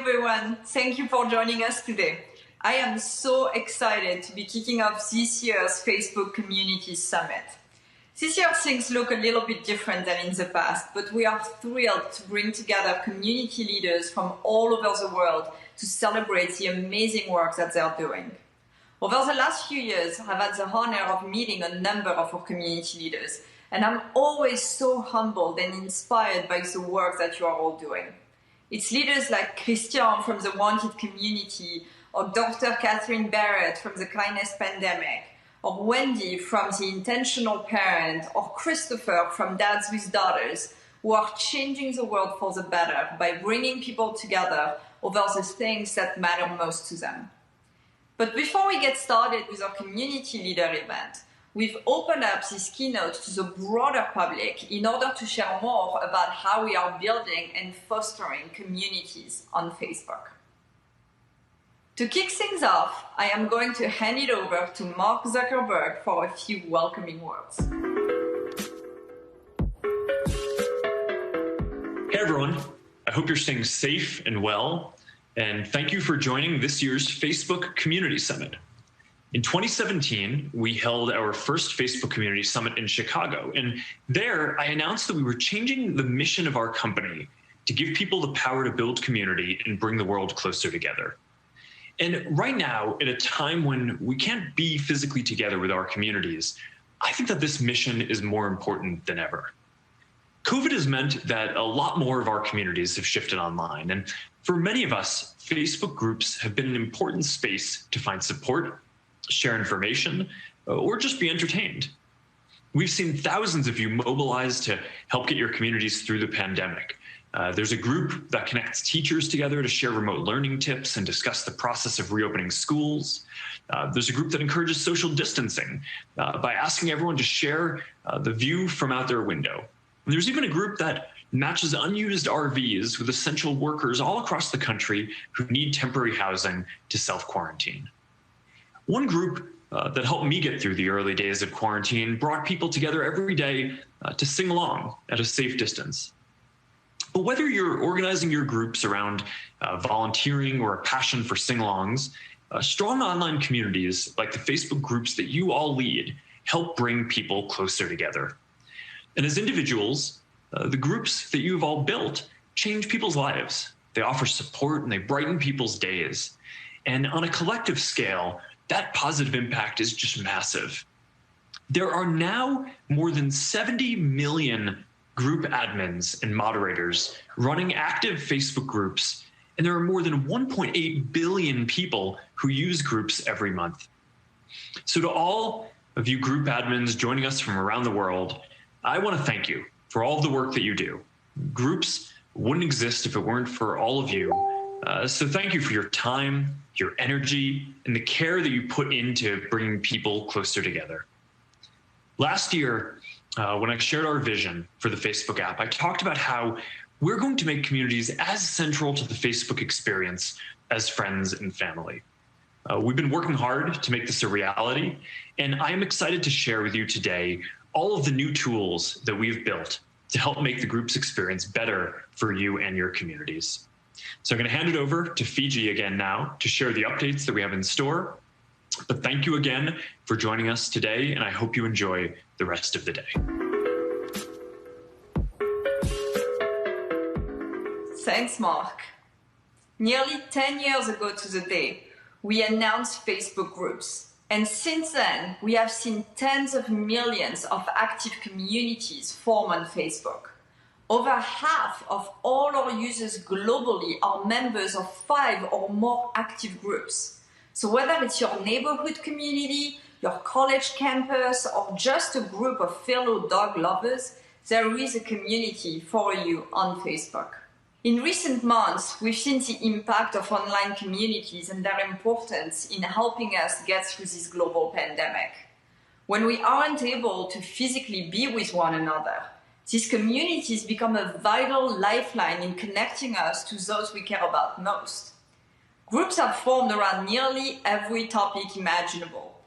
everyone. Thank you for joining us today. I am so excited to be kicking off this year's Facebook Community Summit. This year things look a little bit different than in the past, but we are thrilled to bring together community leaders from all over the world to celebrate the amazing work that they are doing. Over the last few years, I've had the honor of meeting a number of our community leaders, and I'm always so humbled and inspired by the work that you are all doing. It's leaders like Christian from the Wanted community, or Dr. Catherine Barrett from the Kindness Pandemic, or Wendy from the Intentional Parent, or Christopher from Dads with Daughters, who are changing the world for the better by bringing people together over the things that matter most to them. But before we get started with our community leader event, we've opened up this keynote to the broader public in order to share more about how we are building and fostering communities on Facebook. To kick things off, I am going to hand it over to Mark Zuckerberg for a few welcoming words. Hey everyone, I hope you're staying safe and well, and thank you for joining this year's Facebook Community Summit. In 2017, we held our first Facebook Community Summit in Chicago, and there I announced that we were changing the mission of our company to give people the power to build community and bring the world closer together. And right now, at a time when we can't be physically together with our communities, I think that this mission is more important than ever. COVID has meant that a lot more of our communities have shifted online, and for many of us, Facebook groups have been an important space to find support, share information, or just be entertained. We've seen thousands of you mobilize to help get your communities through the pandemic. There's a group that connects teachers together to share remote learning tips and discuss the process of reopening schools. There's a group that encourages social distancing by asking everyone to share the view from out their window. And there's even a group that matches unused RVs with essential workers all across the country who need temporary housing to self-quarantine. One group that helped me get through the early days of quarantine brought people together every day to sing along at a safe distance. But whether you're organizing your groups around volunteering or a passion for sing-alongs, strong online communities like the Facebook groups that you all lead help bring people closer together. And as individuals, the groups that you've all built change people's lives. They offer support and they brighten people's days. And on a collective scale, that positive impact is just massive. There are now more than 70 million group admins and moderators running active Facebook groups, and there are more than 1.8 billion people who use groups every month. So to all of you group admins joining us from around the world, I want to thank you for all of the work that you do. Groups wouldn't exist if it weren't for all of you. So thank you for your time, your energy, and the care that you put into bringing people closer together. Last year, when I shared our vision for the Facebook app, I talked about how we're going to make communities as central to the Facebook experience as friends and family. We've been working hard to make this a reality, and I am excited to share with you today all of the new tools that we've built to help make the group's experience better for you and your communities. So I'm going to hand it over to Fiji again now to share the updates that we have in store. But thank you again for joining us today, and I hope you enjoy the rest of the day. Thanks, Mark. Nearly 10 years ago to the day, we announced Facebook groups. And since then, we have seen tens of millions of active communities form on Facebook. Over half of all our users globally are members of 5 or more active groups. So whether it's your neighborhood community, your college campus, or just a group of fellow dog lovers, there is a community for you on Facebook. In recent months, we've seen the impact of online communities and their importance in helping us get through this global pandemic. When we aren't able to physically be with one another, these communities become a vital lifeline in connecting us to those we care about most. Groups have formed around nearly every topic imaginable,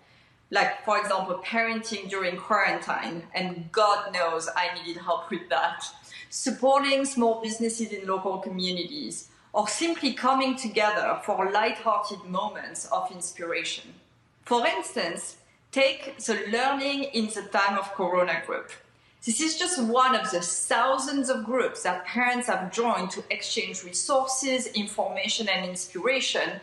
like, for example, parenting during quarantine, and God knows I needed help with that. Supporting small businesses in local communities, or simply coming together for light-hearted moments of inspiration. For instance, take the Learning in the Time of Corona group. This is just one of the thousands of groups that parents have joined to exchange resources, information, and inspiration,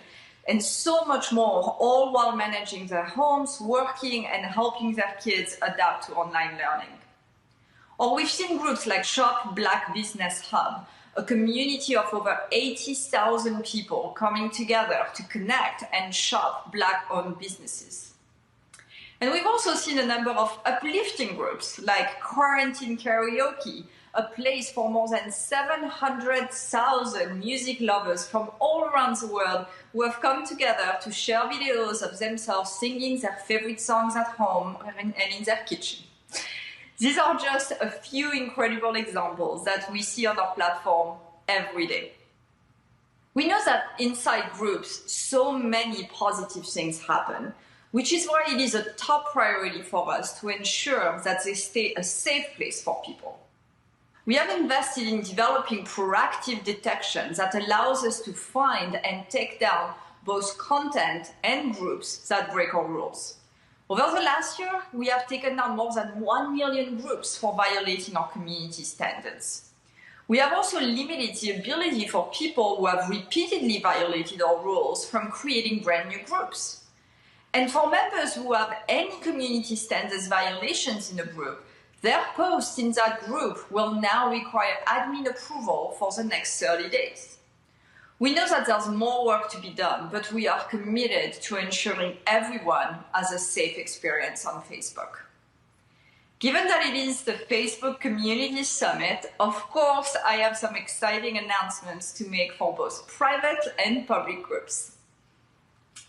and so much more, all while managing their homes, working, and helping their kids adapt to online learning. Or we've seen groups like Shop Black Business Hub, a community of over 80,000 people coming together to connect and shop Black-owned businesses. And we've also seen a number of uplifting groups like Quarantine Karaoke, a place for more than 700,000 music lovers from all around the world who have come together to share videos of themselves singing their favorite songs at home and in their kitchen. These are just a few incredible examples that we see on our platform every day. We know that inside groups, so many positive things happen, which is why it is a top priority for us to ensure that they stay a safe place for people. We have invested in developing proactive detection that allows us to find and take down both content and groups that break our rules. Over the last year, we have taken down more than 1 million groups for violating our community standards. We have also limited the ability for people who have repeatedly violated our rules from creating brand new groups. And for members who have any community standards violations in a group, their posts in that group will now require admin approval for the next 30 days. We know that there's more work to be done, but we are committed to ensuring everyone has a safe experience on Facebook. Given that it is the Facebook Community Summit, of course, I have some exciting announcements to make for both private and public groups.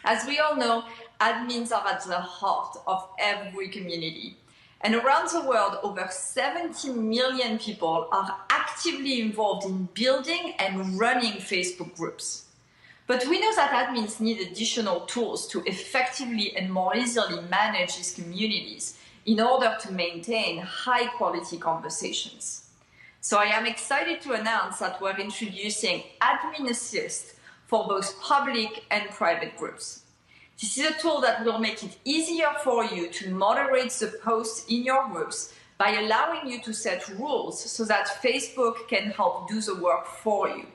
As we all know, admins are at the heart of every community. And around the world, over 70 million people are actively involved in building and running Facebook groups. But we know that admins need additional tools to effectively and more easily manage these communities in order to maintain high-quality conversations. So I am excited to announce that we're introducing Admin Assist for both public and private groups. This is a tool that will make it easier for you to moderate the posts in your groups by allowing you to set rules so that Facebook can help do the work for you.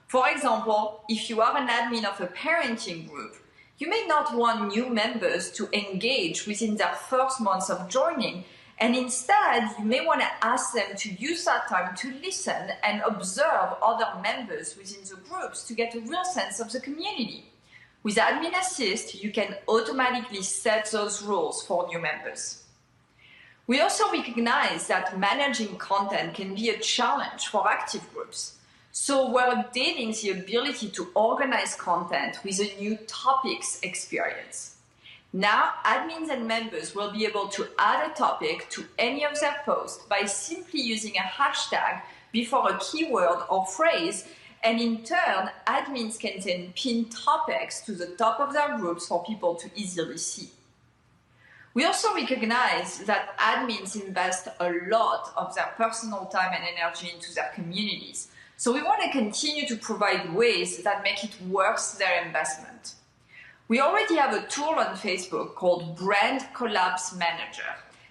For example, if you are an admin of a parenting group, you may not want new members to engage within their first months of joining, and instead you may want to ask them to use that time to listen and observe other members within the groups to get a real sense of the community. With Admin Assist, you can automatically set those rules for new members. We also recognize that managing content can be a challenge for active groups. So we're updating the ability to organize content with a new topics experience. Now, admins and members will be able to add a topic to any of their posts by simply using a hashtag before a keyword or phrase, and in turn, admins can then pin topics to the top of their groups for people to easily see. We also recognize that admins invest a lot of their personal time and energy into their communities. So we want to continue to provide ways that make it worth their investment. We already have a tool on Facebook called Brand Collabs Manager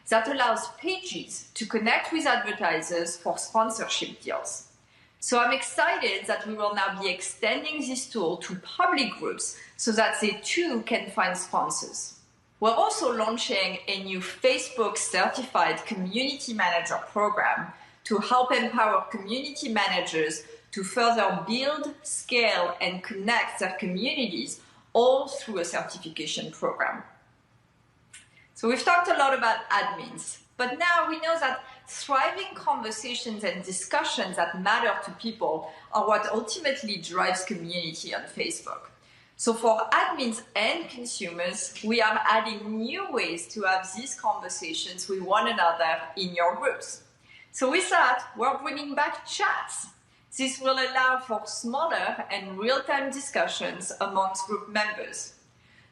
that allows pages to connect with advertisers for sponsorship deals. So I'm excited that we will now be extending this tool to public groups so that they too can find sponsors. We're also launching a new Facebook Certified Community Manager program to help empower community managers to further build, scale, and connect their communities, all through a certification program. So we've talked a lot about admins, but now we know that thriving conversations and discussions that matter to people are what ultimately drives community on Facebook. So for admins and consumers, we are adding new ways to have these conversations with one another in your groups. So with that, we're bringing back chats. This will allow for smaller and real-time discussions amongst group members.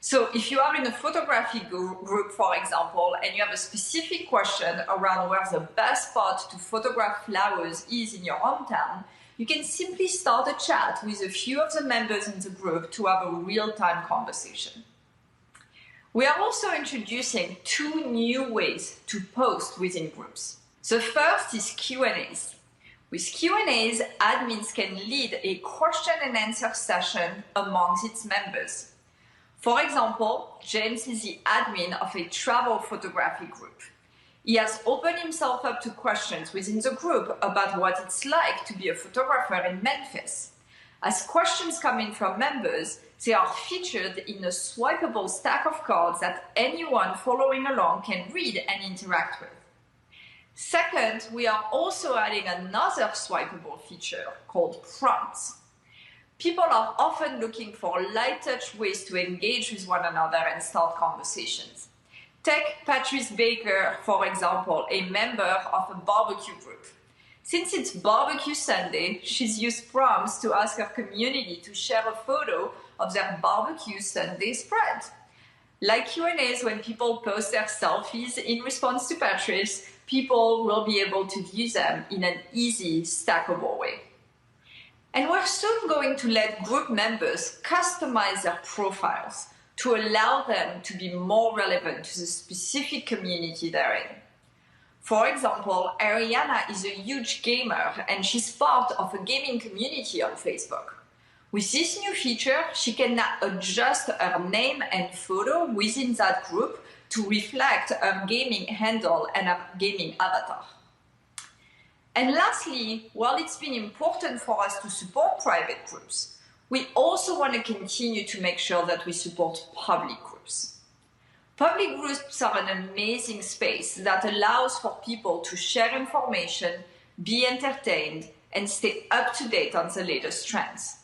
So if you are in a photography group, for example, and you have a specific question around where the best spot to photograph flowers is in your hometown, you can simply start a chat with a few of the members in the group to have a real-time conversation. We are also introducing 2 new ways to post within groups. The first is Q&As. With Q&As, admins can lead a question and answer session amongst its members. For example, James is the admin of a travel photography group. He has opened himself up to questions within the group about what it's like to be a photographer in Memphis. As questions come in from members, they are featured in a swipeable stack of cards that anyone following along can read and interact with. Second, we are also adding another swipeable feature called prompts. People are often looking for light-touch ways to engage with one another and start conversations. Take Patrice Baker, for example, a member of a barbecue group. Since it's Barbecue Sunday, she's used prompts to ask her community to share a photo of their Barbecue Sunday spread. Like Q&As, when people post their selfies in response to Patrice, people will be able to view them in an easy, stackable way. And we're soon going to let group members customize their profiles to allow them to be more relevant to the specific community they're in. For example, Ariana is a huge gamer and she's part of a gaming community on Facebook. With this new feature, she can now adjust her name and photo within that group to reflect her gaming handle and her gaming avatar. And lastly, while it's been important for us to support private groups, we also want to continue to make sure that we support public groups. Public groups are an amazing space that allows for people to share information, be entertained, and stay up to date on the latest trends.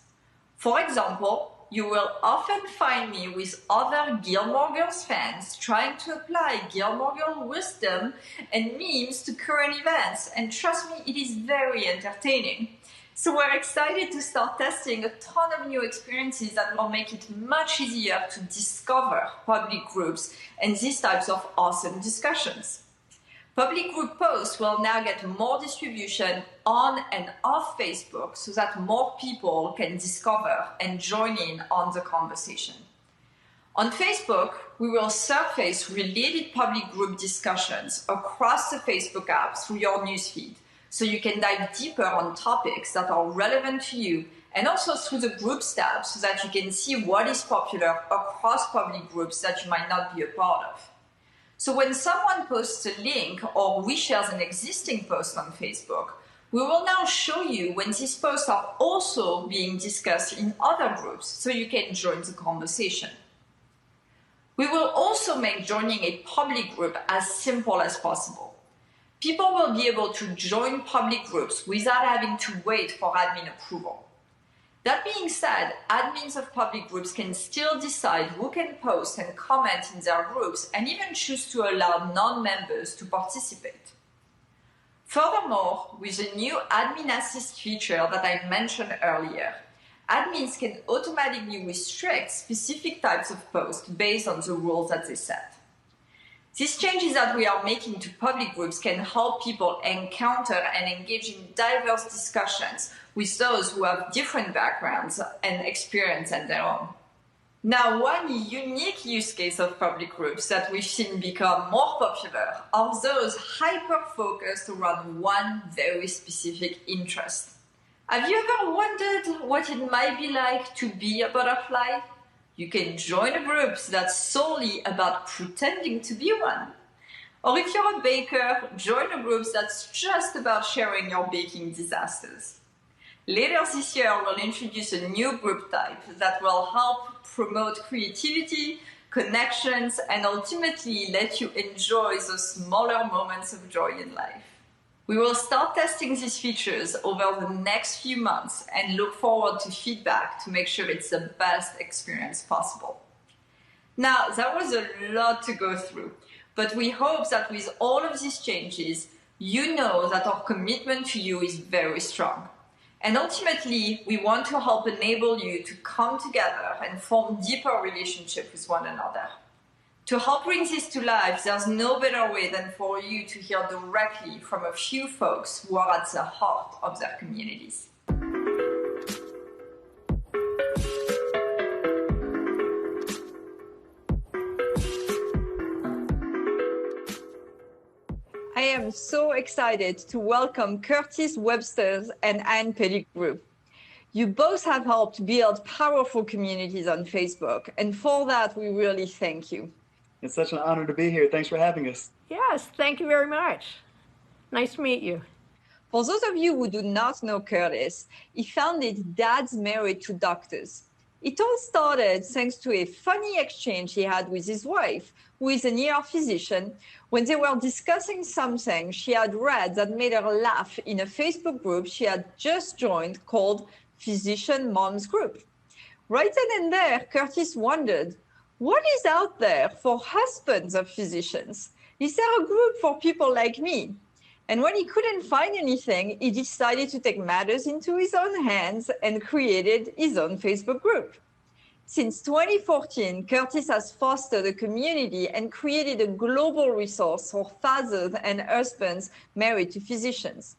For example, you will often find me with other Gilmore Girls fans trying to apply Gilmore Girls wisdom and memes to current events, and trust me, it is very entertaining. So we're excited to start testing a ton of new experiences that will make it much easier to discover public groups and these types of awesome discussions. Public group posts will now get more distribution on and off Facebook so that more people can discover and join in on the conversation. On Facebook, we will surface related public group discussions across the Facebook app through your newsfeed, so you can dive deeper on topics that are relevant to you, and also through the groups tab so that you can see what is popular across public groups that you might not be a part of. So when someone posts a link or reshares an existing post on Facebook, we will now show you when these posts are also being discussed in other groups so you can join the conversation. We will also make joining a public group as simple as possible. People will be able to join public groups without having to wait for admin approval. That being said, admins of public groups can still decide who can post and comment in their groups and even choose to allow non-members to participate. Furthermore, with the new Admin Assist feature that I mentioned earlier, admins can automatically restrict specific types of posts based on the rules that they set. These changes that we are making to public groups can help people encounter and engage in diverse discussions with those who have different backgrounds and experience than their own. Now, one unique use case of public groups that we've seen become more popular are those hyper-focused around one very specific interest. Have you ever wondered what it might be like to be a butterfly? You can join a group that's solely about pretending to be one. Or if you're a baker, join a group that's just about sharing your baking disasters. Later this year, we'll introduce a new group type that will help promote creativity, connections, and ultimately let you enjoy those smaller moments of joy in life. We will start testing these features over the next few months and look forward to feedback to make sure it's the best experience possible. Now, that was a lot to go through, but we hope that with all of these changes, you know that our commitment to you is very strong. And ultimately, we want to help enable you to come together and form deeper relationships with one another. To help bring this to life, there's no better way than for you to hear directly from a few folks who are at the heart of their communities. am so excited to welcome Curtis Webster and Anne Pettigrew. You both have helped build powerful communities on Facebook, and for that, we really thank you. It's such an honor to be here. Thanks for having us. Yes, thank you very much. Nice to meet you. For those of you who do not know Curtis, he founded Dads Married to Doctors. It all started thanks to a funny exchange he had with his wife, who is an ER physician, when they were discussing something she had read that made her laugh in a Facebook group she had just joined called Physician Moms Group. Right then and there, Curtis wondered, what is out there for husbands of physicians? Is there a group for people like me? And when he couldn't find anything, he decided to take matters into his own hands and created his own Facebook group. Since 2014, Curtis has fostered a community and created a global resource for fathers and husbands married to physicians.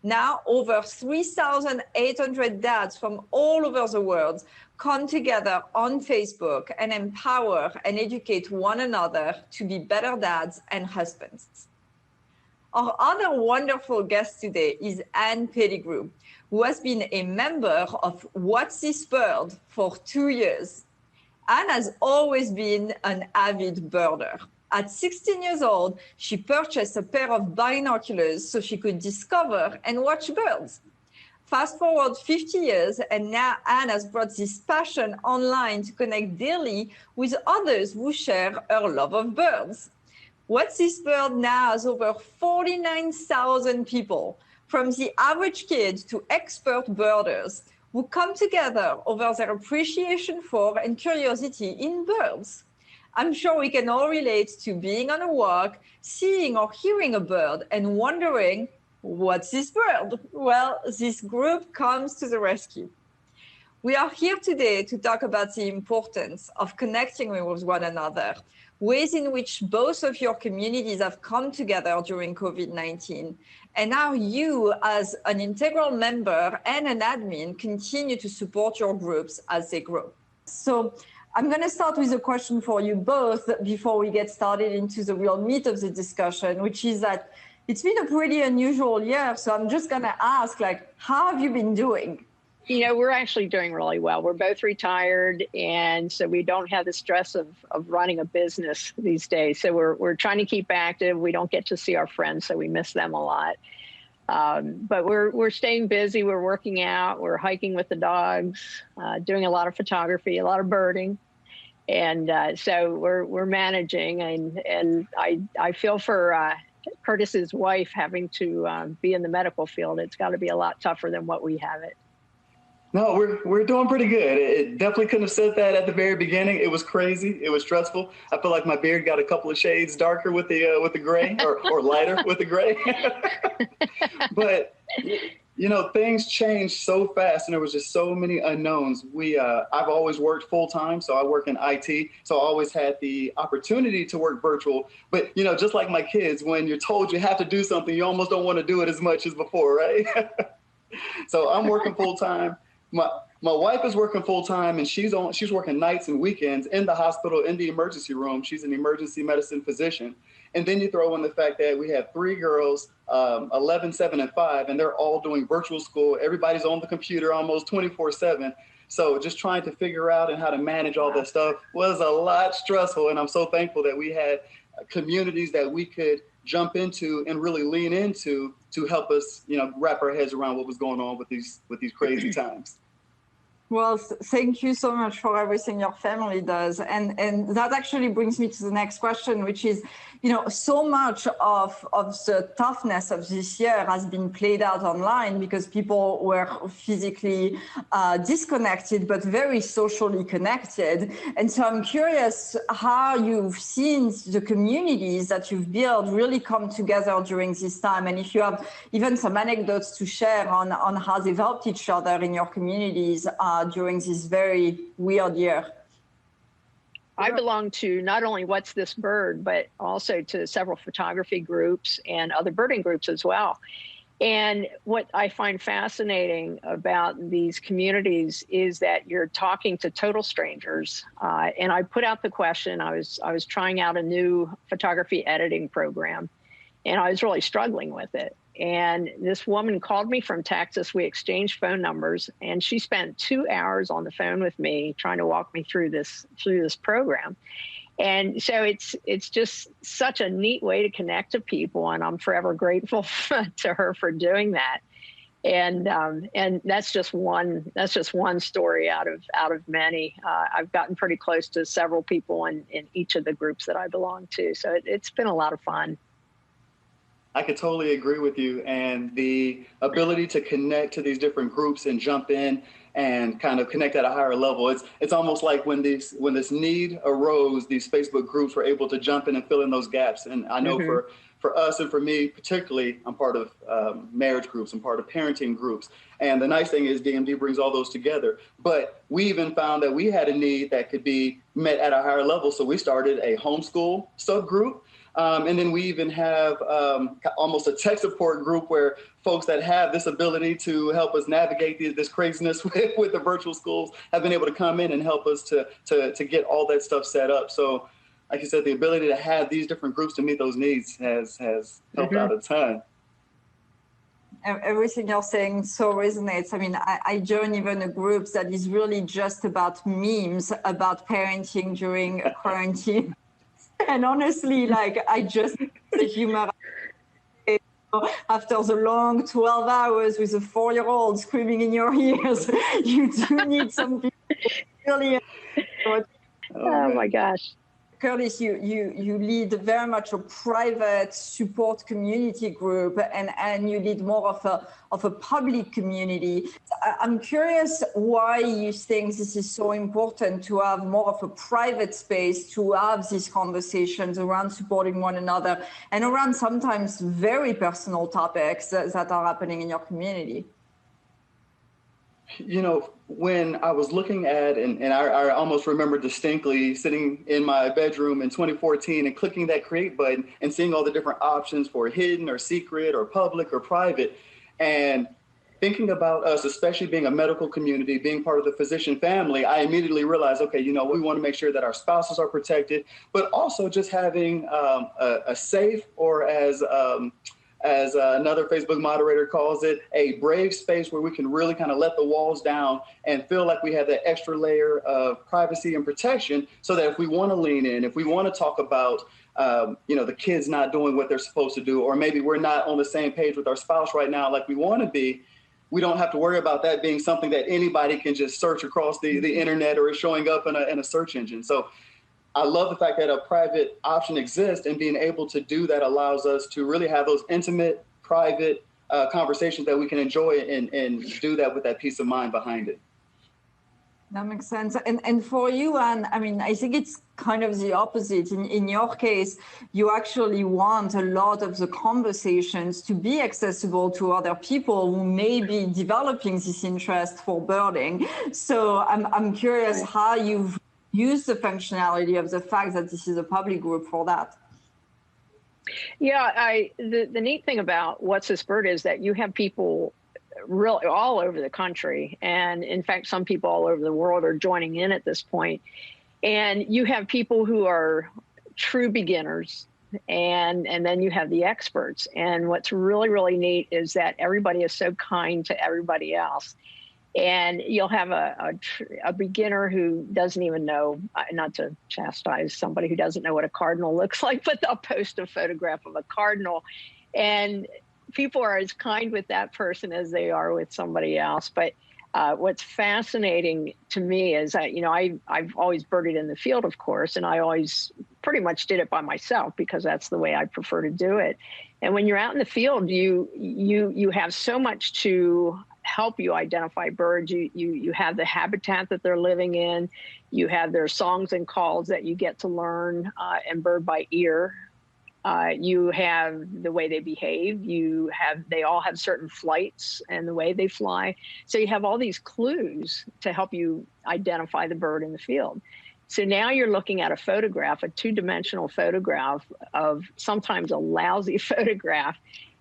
Now, over 3,800 dads from all over the world come together on Facebook and empower and educate one another to be better dads and husbands. Our other wonderful guest today is Anne Pettigrew, who has been a member of What's This Bird for 2 years. Anne has always been an avid birder. At 16 years old, she purchased a pair of binoculars so she could discover and watch birds. Fast forward 50 years, and now Anne has brought this passion online to connect daily with others who share her love of birds. What's This Bird now has over 49,000 people, from the average kid to expert birders, who come together over their appreciation for and curiosity in birds. I'm sure we can all relate to being on a walk, seeing or hearing a bird, and wondering, what's this bird? Well, this group comes to the rescue. We are here today to talk about the importance of connecting with one another, ways in which both of your communities have come together during COVID-19, and how you, as an integral member and an admin, continue to support your groups as they grow. So I'm going to start with a question for you both before we get started into the real meat of the discussion, which is that it's been a pretty unusual year. So I'm just going to ask, how have you been doing? You know, we're actually doing really well. We're both retired, and so we don't have the stress of running a business these days. So we're trying to keep active. We don't get to see our friends, so we miss them a lot. But we're staying busy. We're working out. We're hiking with the dogs, doing a lot of photography, a lot of birding, and so we're managing. And I feel for Curtis's wife having to be in the medical field. It's got to be a lot tougher than what we have it. No, we're doing pretty good. It definitely couldn't have said that at the very beginning. It was crazy. It was stressful. I feel like my beard got a couple of shades darker with the gray, or lighter with the gray. But you know, things changed so fast, and there was just so many unknowns. I've always worked full time, so I work in IT. So I always had the opportunity to work virtual. But you know, just like my kids, when you're told you have to do something, you almost don't want to do it as much as before, right? So I'm working full time. My wife is working full time, and she's working nights and weekends in the hospital, in the emergency room. She's an emergency medicine physician. And then you throw in the fact that we have 3 girls, 11, 7, and 5, and they're all doing virtual school. Everybody's on the computer almost 24/7. So just trying to figure out and how to manage all that stuff was a lot stressful. And I'm so thankful that we had communities that we could jump into and really lean into to help us, you know, wrap our heads around what was going on with these crazy times. Well, thank you so much for everything your family does. And that actually brings me to the next question, which is, you know, so much of the toughness of this year has been played out online because people were physically disconnected, but very socially connected. And so I'm curious how you've seen the communities that you've built really come together during this time. And if you have even some anecdotes to share on how they've helped each other in your communities during this very weird year. I belong to not only What's This Bird, but also to several photography groups and other birding groups as well. And what I find fascinating about these communities is that you're talking to total strangers. And I put out the question, I was trying out a new photography editing program. and I was really struggling with it. And this woman called me from Texas. We exchanged phone numbers, and she spent 2 hours on the phone with me trying to walk me through this program. And so it's just such a neat way to connect to people, and I'm forever grateful to her for doing that. And that's just one story out of many. I've gotten pretty close to several people in each of the groups that I belong to, so it's been a lot of fun. I could totally agree with you, and the ability to connect to these different groups and jump in and kind of connect at a higher level. It's almost like when this need arose, these Facebook groups were able to jump in and fill in those gaps. And I know for us and for me particularly, I'm part of marriage groups, I'm part of parenting groups. And the nice thing is DMD brings all those together. But we even found that we had a need that could be met at a higher level. So we started a homeschool subgroup. And then we even have almost a tech support group where folks that have this ability to help us navigate this craziness with the virtual schools have been able to come in and help us to get all that stuff set up. So like you said, the ability to have these different groups to meet those needs has helped out a ton. Everything you're saying so resonates. I mean, I join even a group that is really just about memes about parenting during a quarantine. And honestly, like, I just the humor after the long 12 hours with a 4-year-old screaming in your ears. You do need some people really. Oh my gosh. Curtis, you lead very much a private support community group, and you lead more of a public community. I'm curious why you think this is so important to have more of a private space to have these conversations around supporting one another and around sometimes very personal topics that are happening in your community. You know, when I was looking at, and I almost remember distinctly sitting in my bedroom in 2014 and clicking that create button and seeing all the different options for hidden or secret or public or private, and thinking about us, especially being a medical community, being part of the physician family, I immediately realized, okay, you know, we want to make sure that our spouses are protected, but also just having a safe, or as another Facebook moderator calls it, a brave space where we can really kind of let the walls down and feel like we have that extra layer of privacy and protection, so that if we want to lean in, if we want to talk about, the kids not doing what they're supposed to do, or maybe we're not on the same page with our spouse right now like we want to be, we don't have to worry about that being something that anybody can just search across the internet or is showing up in a search engine. So I love the fact that a private option exists, and being able to do that allows us to really have those intimate, private conversations that we can enjoy, and do that with that peace of mind behind it. That makes sense. And for you, Anne, I mean, I think it's kind of the opposite. In your case, you actually want a lot of the conversations to be accessible to other people who may be developing this interest for birding. So I'm curious how you've used the functionality of the fact that this is a public group for that. Yeah, the neat thing about What's This Bird is that you have people really all over the country, and in fact some people all over the world are joining in at this point. And you have people who are true beginners, and then you have the experts. And what's really, really neat is that everybody is so kind to everybody else. And you'll have a beginner who doesn't even know, not to chastise somebody who doesn't know what a cardinal looks like, but they'll post a photograph of a cardinal, and people are as kind with that person as they are with somebody else. But what's fascinating to me is that, I've always birded in the field, of course, and I always pretty much did it by myself because that's the way I prefer to do it. And when you're out in the field, you have so much to help you identify birds. You have the habitat that they're living in, you have their songs and calls that you get to learn and bird by ear. You have the way they behave. They all have certain flights and the way they fly. So you have all these clues to help you identify the bird in the field. So now you're looking at a photograph, a 2-dimensional photograph of sometimes a lousy photograph,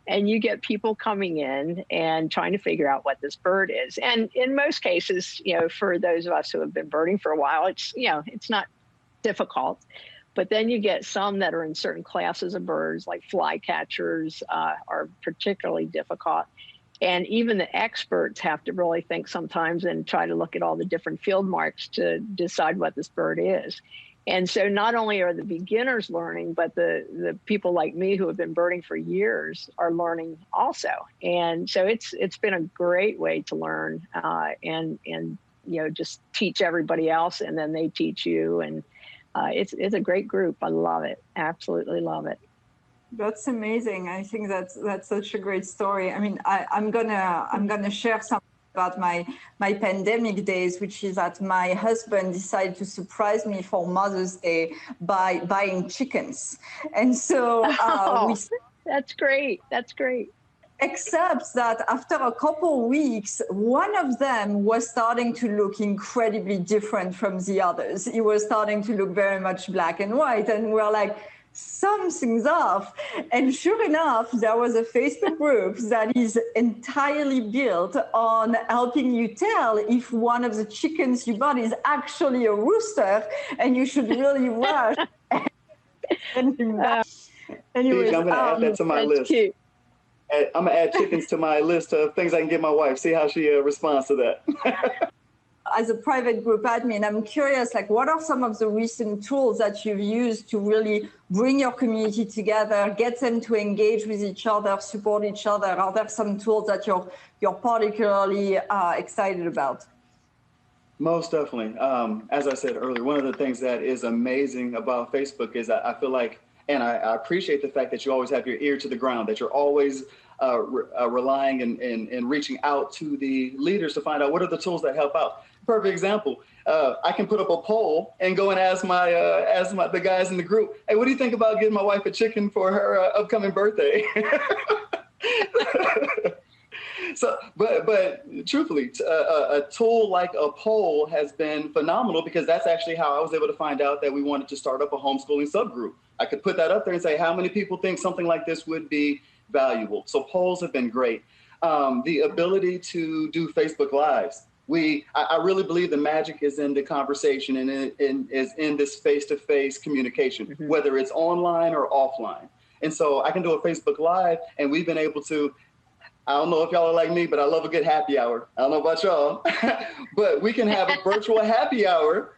and you get people coming in and trying to figure out what this bird is. And in most cases, for those of us who have been birding for a while, it's not difficult. But then you get some that are in certain classes of birds, like flycatchers are particularly difficult. And even the experts have to really think sometimes and try to look at all the different field marks to decide what this bird is. And so not only are the beginners learning, but the people like me who have been birding for years are learning also. And so it's been a great way to learn and just teach everybody else, and then they teach you. And it's a great group. I love it. Absolutely love it. That's amazing. I think that's such a great story. I mean, I'm gonna share some about my pandemic days, which is that my husband decided to surprise me for Mother's Day by buying chickens, and so that's great. That's great. Except that after a couple of weeks, one of them was starting to look incredibly different from the others. He was starting to look very much black and white, and we're like, something's off. And sure enough, there was a Facebook group that is entirely built on helping you tell if one of the chickens you bought is actually a rooster, and you should really rush. Anyways, I'm going to add that to my list. Cute. I'm going to add chickens to my list of things I can give my wife, see how she responds to that. As a private group admin, I'm curious, like, what are some of the recent tools that you've used to really bring your community together, get them to engage with each other, support each other? Are there some tools that you're particularly excited about? Most definitely. As I said earlier, one of the things that is amazing about Facebook is I feel like, and I appreciate the fact that you always have your ear to the ground, that you're always relying and reaching out to the leaders to find out what are the tools that help out. Perfect example. I can put up a poll and go and ask the guys in the group, hey, what do you think about getting my wife a chicken for her upcoming birthday? So, but truthfully, a tool like a poll has been phenomenal, because that's actually how I was able to find out that we wanted to start up a homeschooling subgroup. I could put that up there and say, how many people think something like this would be valuable? So polls have been great. The ability to do Facebook Lives. I really believe the magic is in the conversation and is in this face-to-face communication, whether it's online or offline. And so I can do a Facebook Live, and we've been able to, I don't know if y'all are like me, but I love a good happy hour. I don't know about y'all, but we can have a virtual happy hour.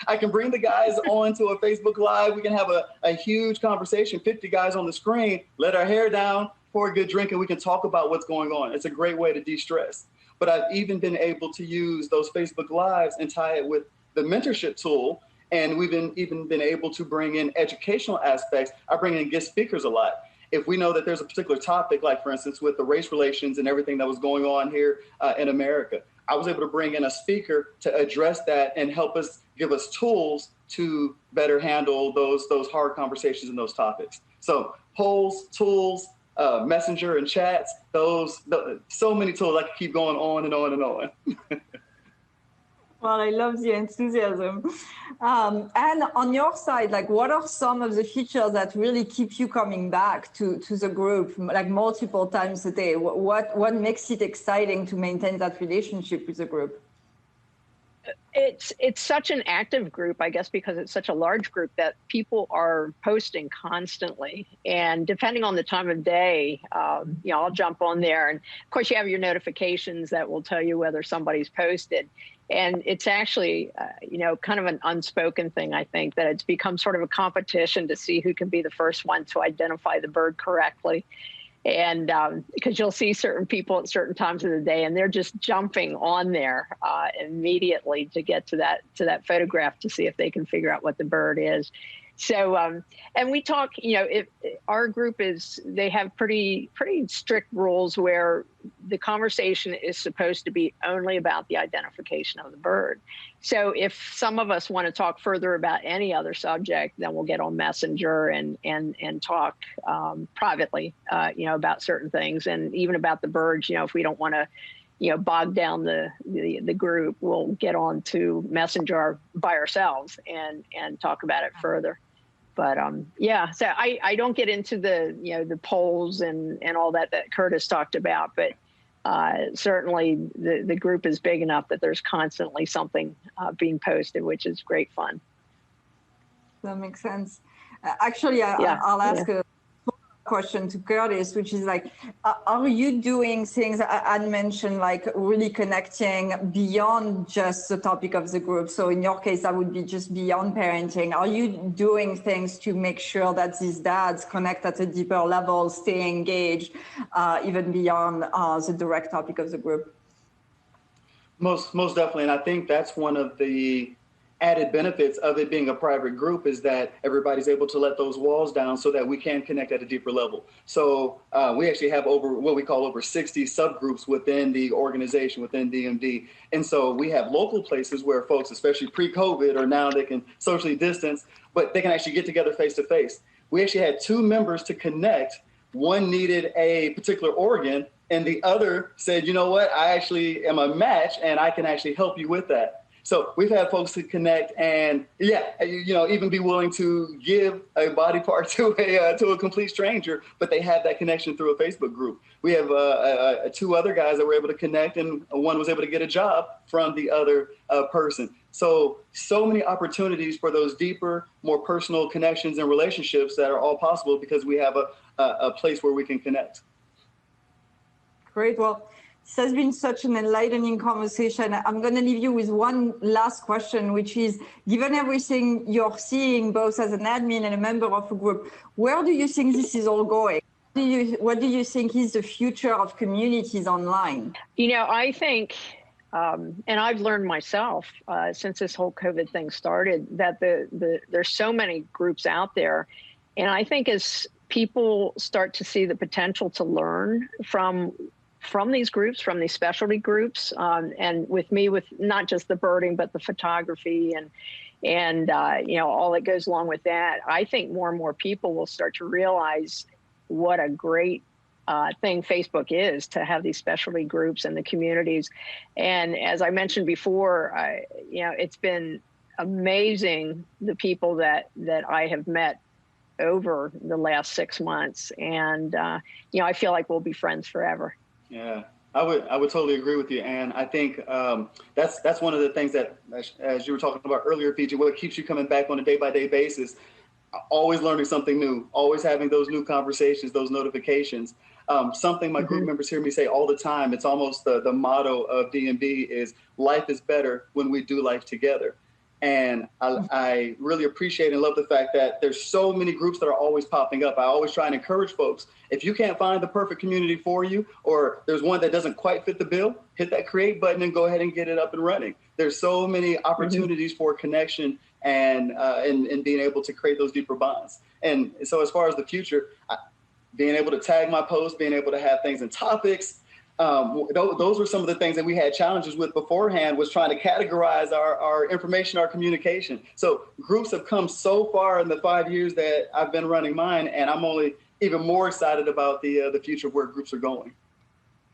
I can bring the guys onto a Facebook Live. We can have a huge conversation, 50 guys on the screen, let our hair down, pour a good drink, and we can talk about what's going on. It's a great way to de-stress. But I've even been able to use those Facebook Lives and tie it with the mentorship tool. And we've even been able to bring in educational aspects. I bring in guest speakers a lot. If we know that there's a particular topic, like for instance, with the race relations and everything that was going on here in America, I was able to bring in a speaker to address that and give us tools to better handle those hard conversations and those topics. So polls, tools, Messenger and chats, so many tools. I could keep going on and on and on. Well, I love the enthusiasm. And on your side, like, what are some of the features that really keep you coming back to the group, like multiple times a day? What makes it exciting to maintain that relationship with the group? It's such an active group, I guess, because it's such a large group that people are posting constantly. And depending on the time of day, I'll jump on there. And of course, you have your notifications that will tell you whether somebody's posted. And it's actually, kind of an unspoken thing, I think, that it's become sort of a competition to see who can be the first one to identify the bird correctly. And because you'll see certain people at certain times of the day, and they're just jumping on there immediately to get to that photograph to see if they can figure out what the bird is. So, and we talk, if our group they have pretty strict rules where the conversation is supposed to be only about the identification of the bird. So if some of us want to talk further about any other subject, then we'll get on Messenger and talk privately, about certain things, and even about the birds. If we don't want to, bog down the group, we'll get on to Messenger by ourselves and talk about it further. But so I don't get into the polls and all that Curtis talked about, but certainly the group is big enough that there's constantly something being posted, which is great fun. That makes sense. Actually, I'll ask a question to Curtis, which is like, are you doing things I'd mentioned, like really connecting beyond just the topic of the group? So in your case, that would be just beyond parenting. Are you doing things to make sure that these dads connect at a deeper level, stay engaged, even beyond the direct topic of the group? Most definitely. And I think that's one of the added benefits of it being a private group, is that everybody's able to let those walls down so that we can connect at a deeper level. So we actually have over 60 subgroups within the organization, within DMD. And so we have local places where folks, especially pre-COVID, or now they can socially distance, but they can actually get together face to face. We actually had 2 members to connect. One needed a particular organ, and the other said, you know what, I actually am a match and I can actually help you with that. So we've had folks to connect and even be willing to give a body part to a complete stranger, but they have that connection through a Facebook group. We have 2 other guys that were able to connect, and one was able to get a job from the other person. So many opportunities for those deeper, more personal connections and relationships that are all possible because we have a place where we can connect. Great. Well, this has been such an enlightening conversation. I'm going to leave you with one last question, which is, given everything you're seeing, both as an admin and a member of a group, where do you think this is all going? What do you think is the future of communities online? I think, and I've learned myself since this whole COVID thing started, that there's so many groups out there. And I think as people start to see the potential to learn from these groups, from these specialty groups, and with not just the birding, but the photography and all that goes along with that, I think more and more people will start to realize what a great thing Facebook is, to have these specialty groups and the communities. And as I mentioned before, it's been amazing, the people that I have met over the last 6 months. And, I feel like we'll be friends forever. Yeah, I would totally agree with you, Anne. I think that's one of the things that, as you were talking about earlier, PJ, what keeps you coming back on a day-by-day basis, always learning something new, always having those new conversations, those notifications. Something my group members hear me say all the time, it's almost the motto of DMD is, life is better when we do life together. And I really appreciate and love the fact that there's so many groups that are always popping up. I always try and encourage folks, if you can't find the perfect community for you, or there's one that doesn't quite fit the bill, hit that create button and go ahead and get it up and running. There's so many opportunities for connection and being able to create those deeper bonds. And so as far as the future, being able to tag my posts, being able to have things in topics, those were some of the things that we had challenges with beforehand, was trying to categorize our information, our communication. So groups have come so far in the 5 years that I've been running mine, and I'm only even more excited about the future of where groups are going.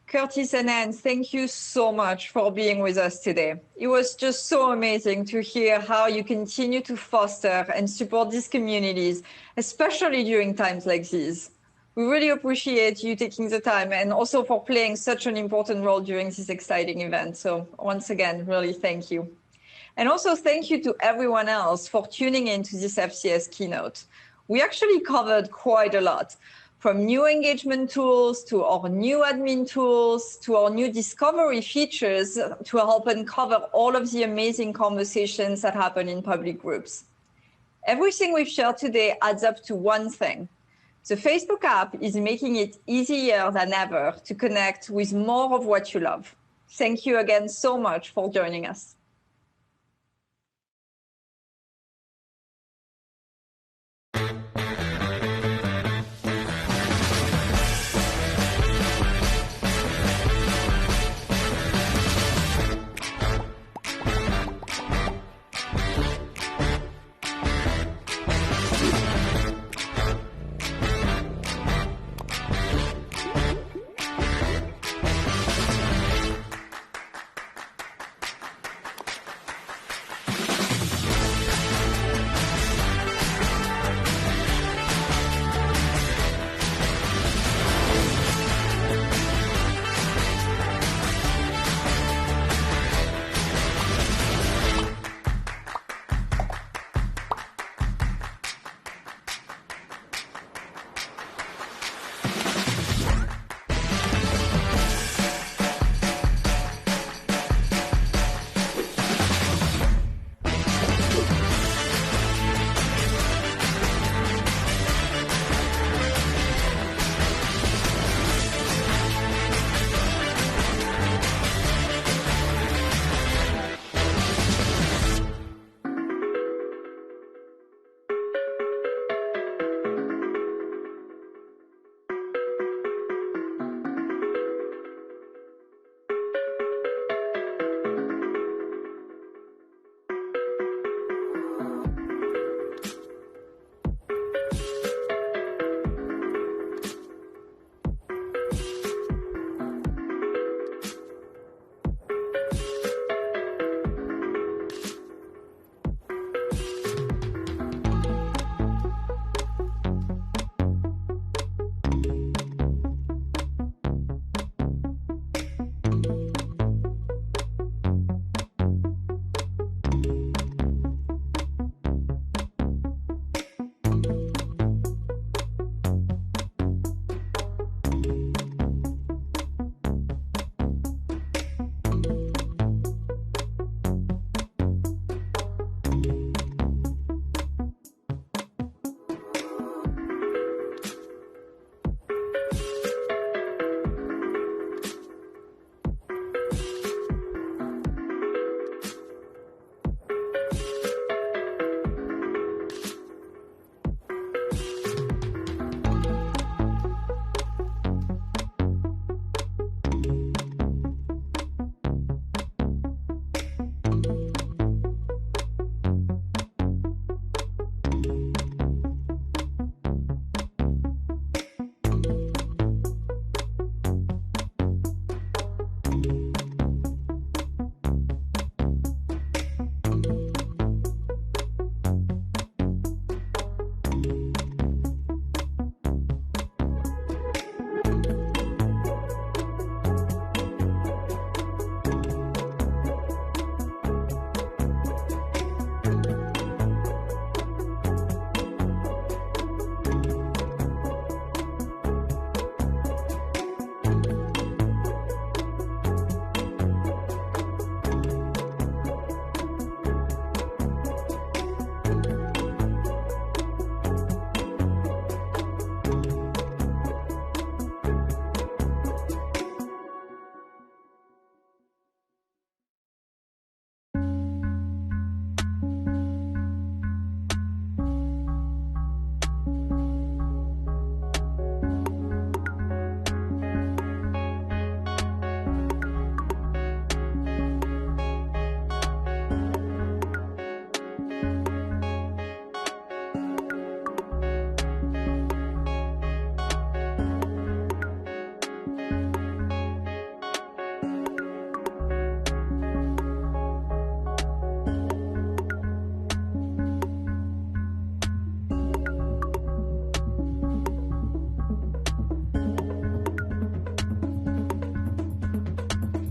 Curtis and Anne, thank you so much for being with us today. It was just so amazing to hear how you continue to foster and support these communities, especially during times like these. We really appreciate you taking the time, and also for playing such an important role during this exciting event. So once again, really thank you. And also thank you to everyone else for tuning in to this FCS keynote. We actually covered quite a lot, from new engagement tools to our new admin tools to our new discovery features to help uncover all of the amazing conversations that happen in public groups. Everything we've shared today adds up to one thing. The Facebook app is making it easier than ever to connect with more of what you love. Thank you again so much for joining us.